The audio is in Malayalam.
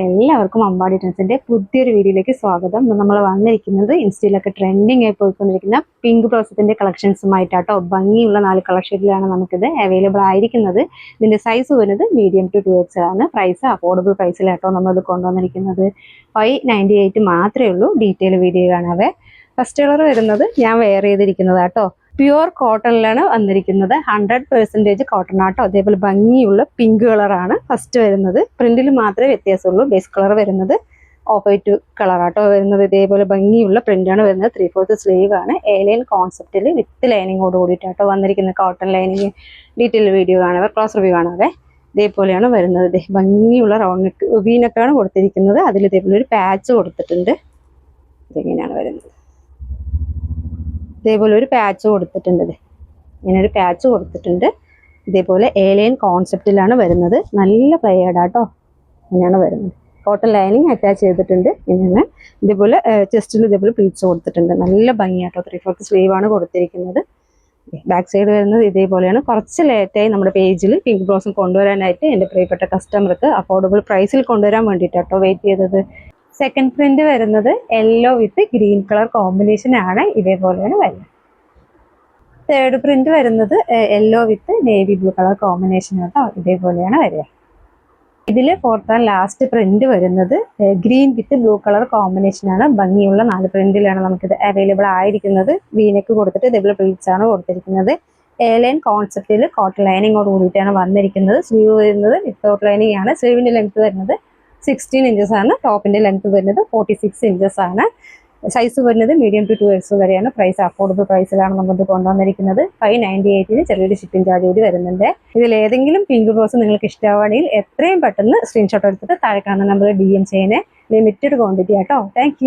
എല്ലാവർക്കും അമ്പാടി ട്രെൻഡ്സിന്റെ പുതിയൊരു വീഡിയോയിലേക്ക് സ്വാഗതം. നമ്മൾ വന്നിരിക്കുന്നത് ഇൻസ്റ്റയിലൊക്കെ ട്രെൻഡിങ് ആയി പോയിക്കൊണ്ടിരിക്കുന്ന പിങ്ക് ബ്ലൗസത്തിന്റെ കളക്ഷൻസുമായിട്ടാട്ടോ. ഭംഗിയുള്ള 4 കളക്ഷനിലാണ് നമുക്കിത് അവൈലബിൾ ആയിരിക്കുന്നത്. ഇതിന്റെ സൈസ് വരുന്നത് മീഡിയം ടു 2X ആണ്. പ്രൈസ് അഫോർഡബിൾ പ്രൈസിലാട്ടോ നമ്മളിത് കൊണ്ടുവന്നിരിക്കുന്നത്. 598 മാത്രമേ ഉള്ളൂ. ഡീറ്റെയിൽ വീഡിയോ കാണാവേ. ഫസ്റ്റ് കളർ വരുന്നത് ഞാൻ വെയർ ചെയ്തിരിക്കുന്നതാട്ടോ. പ്യുവർ കോട്ടണിലാണ് വന്നിരിക്കുന്നത്. 100% കോട്ടൺ ആട്ടോ. അതേപോലെ ഭംഗിയുള്ള പിങ്ക് കളറാണ് ഫസ്റ്റ് വരുന്നത്. പ്രിന്റിൽ മാത്രമേ വ്യത്യാസമുള്ളൂ. ബേസ് കളർ വരുന്നത് ഓഫ് വൈറ്റ് കളറാട്ടോ വരുന്നത്. ഇതേപോലെ ഭംഗിയുള്ള പ്രിന്റാണ് വരുന്നത്. 3/4 സ്ലീവ് ആണ്. എലൈൻ കോൺസെപ്റ്റിൽ വിത്ത് ലൈനിങ്ങോട് കൂടിയിട്ടാട്ടോ വന്നിരിക്കുന്നത്. കോട്ടൺ ലൈനിങ് ഡീറ്റെയിൽ വീഡിയോ കാണാവേ, ക്ലോസ് റിവ്യൂ കാണാവേ. ഇതേപോലെയാണ് വരുന്നത്. ഭംഗിയുള്ള റൗണ്ട് നെക്ക് വീനക്കാണ് കൊടുത്തിരിക്കുന്നത്. അതിൽ ഇതേപോലെ ഒരു പാച്ച് കൊടുത്തിട്ടുണ്ട്. ഇതെങ്ങനെയാണ് വരുന്നത്. ഇതേപോലെ ഒരു പാച്ച് കൊടുത്തിട്ടുണ്ട്. ഇങ്ങനെ ഒരു പാച്ച് കൊടുത്തിട്ടുണ്ട്. ഇതേപോലെ എലൈൻ കോൺസെപ്റ്റിലാണ് വരുന്നത്. നല്ല പ്ലെയേർഡാട്ടോ. ഇങ്ങനെയാണ് വരുന്നത്. കോട്ടൺ ലൈനിങ് അറ്റാച്ച് ചെയ്തിട്ടുണ്ട്. ഇങ്ങനെ ഇതേപോലെ ചെസ്റ്റിൽ ഇതേപോലെ പ്ലീറ്റ്സ് കൊടുത്തിട്ടുണ്ട്. നല്ല ഭംഗിയാട്ടോ. 3/4 സ്ലീവ് ആണ് കൊടുത്തിരിക്കുന്നത്. ബാക്ക് സൈഡ് വരുന്നത് ഇതേപോലെയാണ്. കുറച്ച് ലേറ്റായി നമ്മുടെ പേജിൽ പിങ്ക് ബ്ലൗസും കൊണ്ടുവരാനായിട്ട് എൻ്റെ പ്രിയപ്പെട്ട കസ്റ്റമർക്ക് അഫോർഡബിൾ പ്രൈസിൽ കൊണ്ടുവരാൻ വേണ്ടിയിട്ടാട്ടോ വെയിറ്റ് ചെയ്തത്. സെക്കൻഡ് പ്രിന്റ് വരുന്നത് യെല്ലോ വിത്ത് ഗ്രീൻ കളർ കോമ്പിനേഷൻ ആണ്. ഇതേപോലെയാണ് വരുന്നത്. തേർഡ് പ്രിന്റ് വരുന്നത് യെല്ലോ വിത്ത് നേവി ബ്ലൂ കളർ കോമ്പിനേഷൻ ആട്ടോ. ഇതേപോലെയാണ് വരിക. ഇതിൽ ഫോർത്ത് ആൻഡ് ലാസ്റ്റ് പ്രിന്റ് വരുന്നത് ഗ്രീൻ വിത്ത് ബ്ലൂ കളർ കോമ്പിനേഷൻ ആണ്. ഭംഗിയുള്ള 4 പ്രിന്റിലാണ് നമുക്കിത് അവൈലബിൾ ആയിരിക്കുന്നത്. വീനക്ക് കൊടുത്തിട്ട് ഇതേപോലെ പ്ലീറ്റ്സ് ആണ് കൊടുത്തിരിക്കുന്നത്. എലൈൻ കോൺസെപ്റ്റിൽ കോട്ടൺ ലൈനിങ്ങോട് കൂടിയിട്ടാണ് വന്നിരിക്കുന്നത്. സ്ലീവ് വരുന്നത് വിത്തൗട്ട് ലൈനിങ് ആണ്. സ്ലീവിന്റെ ലെങ്ത് വരുന്നത് 16 ഇഞ്ചസ് ആണ്. ടോപ്പിന്റെ ലെങ്ത് വരുന്നത് 46 ഇഞ്ചസ് ആണ്. സൈസ് വരുന്നത് മീഡിയം ടു 2X വരെയാണ്. പ്രൈസ് അഫോർഡബിൾ പ്രൈസിലാണ് നമുക്ക് കൊണ്ടുവന്നിരിക്കുന്നത്. 598 ചെറിയൊരു ഷിപ്പിംഗ് ചാർജ് കൂടി വരുന്നുണ്ട്. ഇതിൽ ഏതെങ്കിലും പിങ്ക് ബ്ലൗസ് നിങ്ങൾക്ക് ഇഷ്ടമാണെങ്കിൽ എത്രയും പെട്ടെന്ന് സ്ക്രീൻഷോട്ട് എടുത്തിട്ട് താഴെ കാണുന്ന നമ്പറിൽ DM ചെയ്യണേ. ലിമിറ്റഡ് ക്വാണ്ടിറ്റി ആട്ടോ. താങ്ക്